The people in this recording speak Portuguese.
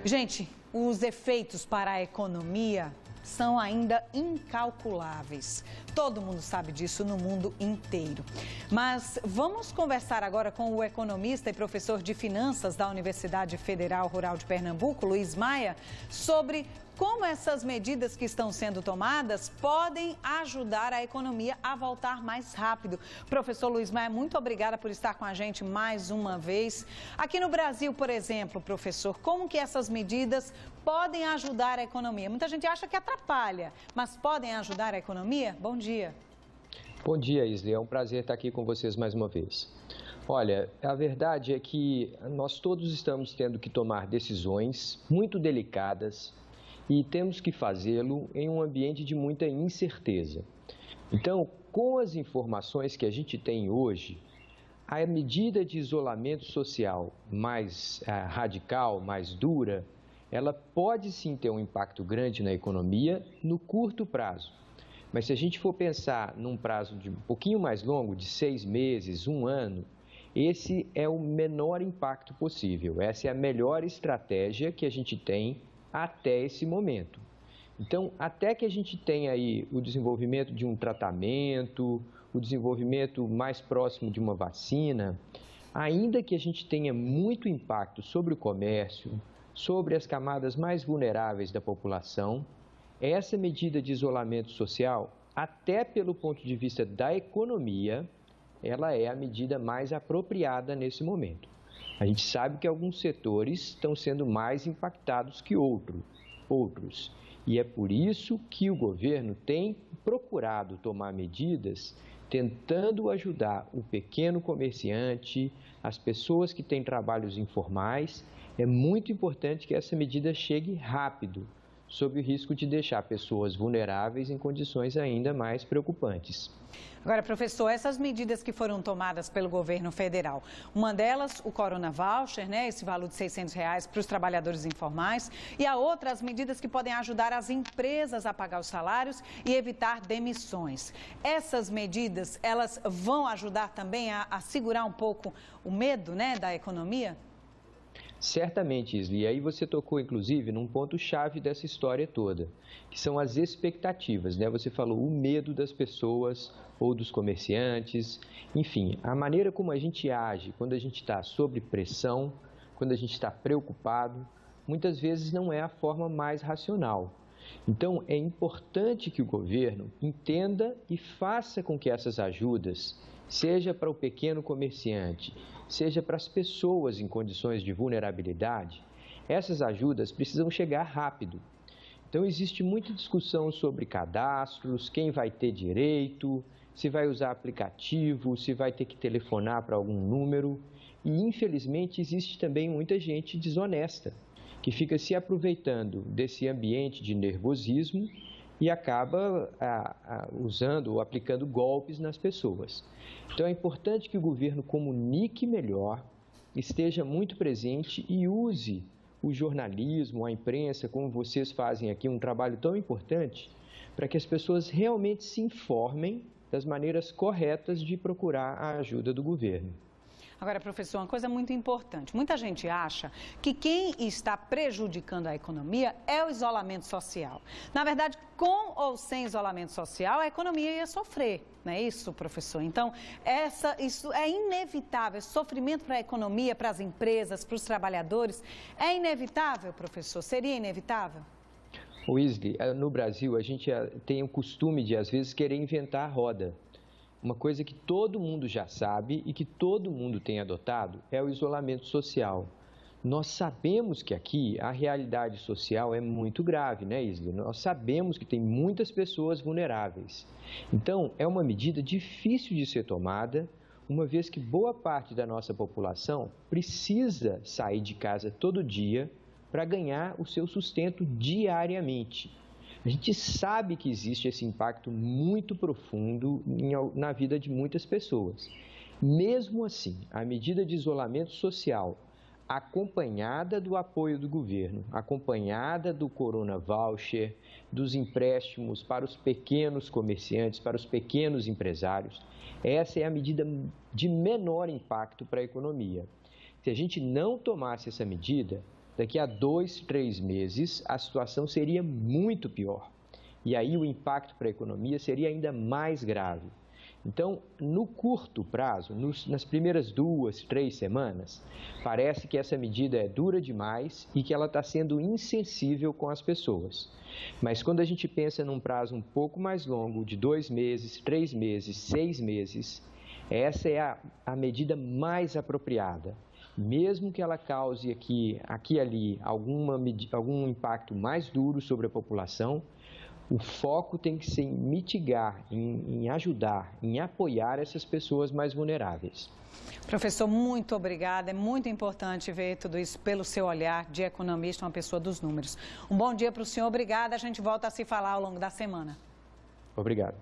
Gente, os efeitos para a economia são ainda incalculáveis. Todo mundo sabe disso no mundo inteiro. Mas vamos conversar agora com o economista e professor de finanças da Universidade Federal Rural de Pernambuco, Luiz Maia, sobre como essas medidas que estão sendo tomadas podem ajudar a economia a voltar mais rápido. Professor Luiz Maia, muito obrigada por estar com a gente mais uma vez. Aqui no Brasil, por exemplo, professor, como que essas medidas podem ajudar a economia? Muita gente acha que atrapalha, mas podem ajudar a economia? Bom dia. Bom dia, Isli. É um prazer estar aqui com vocês mais uma vez. Olha, a verdade é que nós todos estamos tendo que tomar decisões muito delicadas e temos que fazê-lo em um ambiente de muita incerteza. Então, com as informações que a gente tem hoje, a medida de isolamento social mais radical, mais dura, ela pode sim ter um impacto grande na economia no curto prazo. Mas se a gente for pensar num prazo de um pouquinho mais longo, de 6 meses, 1 ano, esse é o menor impacto possível. Essa é a melhor estratégia que a gente tem até esse momento. Então, até que a gente tenha aí o desenvolvimento de um tratamento, o desenvolvimento mais próximo de uma vacina, ainda que a gente tenha muito impacto sobre o comércio, sobre as camadas mais vulneráveis da população, essa medida de isolamento social, até pelo ponto de vista da economia, ela é a medida mais apropriada nesse momento. A gente sabe que alguns setores estão sendo mais impactados que outros. E é por isso que o governo tem procurado tomar medidas tentando ajudar o pequeno comerciante, as pessoas que têm trabalhos informais. É muito importante que essa medida chegue rápido, sob o risco de deixar pessoas vulneráveis em condições ainda mais preocupantes. Agora, professor, essas medidas que foram tomadas pelo governo federal, uma delas, o Corona Voucher, né, esse valor de R$600 para os trabalhadores informais, e a outra, as medidas que podem ajudar as empresas a pagar os salários e evitar demissões. Essas medidas, elas vão ajudar também a segurar um pouco o medo, né, da economia? Certamente, Isli. E aí você tocou, inclusive, num ponto-chave dessa história toda, que são as expectativas, né? Você falou o medo das pessoas ou dos comerciantes, enfim, a maneira como a gente age quando a gente está sob pressão, quando a gente está preocupado, muitas vezes não é a forma mais racional. Então, é importante que o governo entenda e faça com que essas ajudas, seja para o pequeno comerciante, seja para as pessoas em condições de vulnerabilidade, essas ajudas precisam chegar rápido. Então, existe muita discussão sobre cadastros, quem vai ter direito, se vai usar aplicativo, se vai ter que telefonar para algum número. E, infelizmente, existe também muita gente desonesta, que fica se aproveitando desse ambiente de nervosismo e acaba usando ou aplicando golpes nas pessoas. Então é importante que o governo comunique melhor, esteja muito presente e use o jornalismo, a imprensa, como vocês fazem aqui, um trabalho tão importante, para que as pessoas realmente se informem das maneiras corretas de procurar a ajuda do governo. Agora, professor, uma coisa muito importante. Muita gente acha que quem está prejudicando a economia é o isolamento social. Na verdade, com ou sem isolamento social, a economia ia sofrer, não é isso, professor? Então, isso é inevitável. Esse sofrimento para a economia, para as empresas, para os trabalhadores, é inevitável, professor? Seria inevitável? Wesley, no Brasil, a gente tem o costume de, às vezes, querer inventar a roda. Uma coisa que todo mundo já sabe e que todo mundo tem adotado é o isolamento social. Nós sabemos que aqui a realidade social é muito grave, né, Isla? Nós sabemos que tem muitas pessoas vulneráveis. Então, é uma medida difícil de ser tomada, uma vez que boa parte da nossa população precisa sair de casa todo dia para ganhar o seu sustento diariamente. A gente sabe que existe esse impacto muito profundo na vida de muitas pessoas. Mesmo assim, a medida de isolamento social, acompanhada do apoio do governo, acompanhada do Corona Voucher, dos empréstimos para os pequenos comerciantes, para os pequenos empresários, essa é a medida de menor impacto para a economia. Se a gente não tomasse essa medida, daqui a 2, 3 meses, a situação seria muito pior. E aí o impacto para a economia seria ainda mais grave. Então, no curto prazo, nas primeiras 2, 3 semanas, parece que essa medida é dura demais e que ela está sendo insensível com as pessoas. Mas quando a gente pensa num prazo um pouco mais longo, de 2 meses, 3 meses, 6 meses, essa é a medida mais apropriada. Mesmo que ela cause aqui e ali algum impacto mais duro sobre a população, o foco tem que ser em mitigar, em ajudar, em apoiar essas pessoas mais vulneráveis. Professor, muito obrigada. É muito importante ver tudo isso pelo seu olhar de economista, uma pessoa dos números. Um bom dia para o senhor. Obrigada. A gente volta a se falar ao longo da semana. Obrigado.